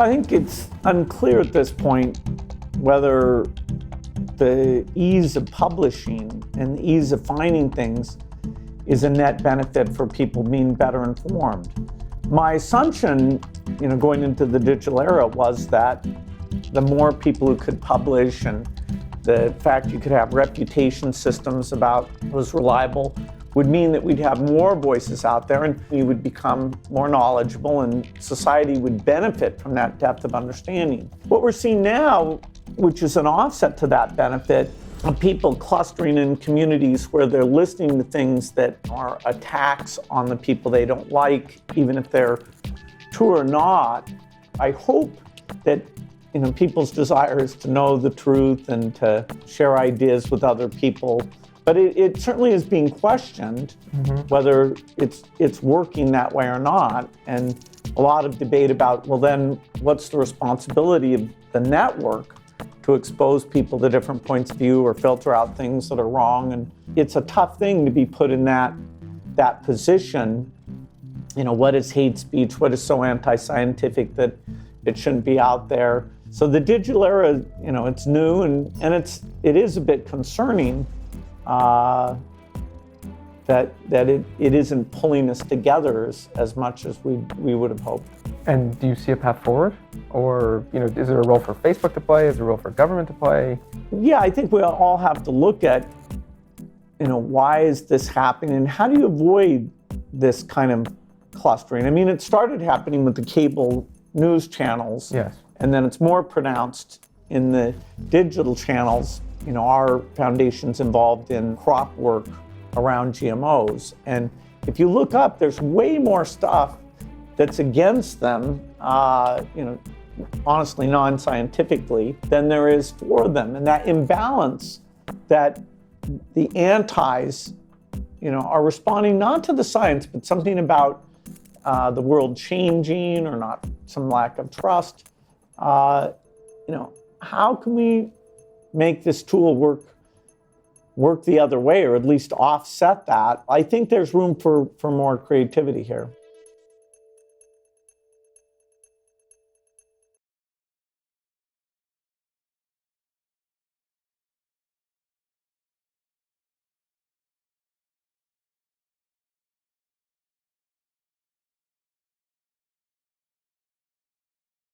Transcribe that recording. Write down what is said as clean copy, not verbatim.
Well, I think it's unclear at this point whether the ease of publishing and the ease of finding things is a net benefit for people being better informed. My assumption, going into the digital era was that the more people who could publish and the fact you could have reputation systems about what was reliable would mean that we'd have more voices out there and we would become more knowledgeable and society would benefit from that depth of understanding. What we're seeing now, which is an offset to that benefit, of people clustering in communities where they're listening to things that are attacks on the people they don't like, even if they're true or not. I hope that people's desire is to know the truth and to share ideas with other people. But it certainly is being questioned whether it's working that way or not. And a lot of debate about, well, then what's the responsibility of the network to expose people to different points of view or filter out things that are wrong? And it's a tough thing to be put in that position. What is hate speech? What is so anti-scientific that it shouldn't be out there? So the digital era, it's new and it is a bit concerning that it isn't pulling us together as much as we would have hoped. And do you see a path forward? Or, is there a role for Facebook to play? Is there a role for government to play? Yeah, I think we all have to look at, why is this happening and how do you avoid this kind of clustering? I mean, it started happening with the cable news channels. Yes. And then it's more pronounced in the digital channels. Our foundation's involved in crop work around GMOs. And if you look up, there's way more stuff that's against them, honestly, non-scientifically, than there is for them. And that imbalance that the antis, are responding not to the science, but something about the world changing or not, some lack of trust. How can we make this tool work the other way, or at least offset that? I think there's room for more creativity here.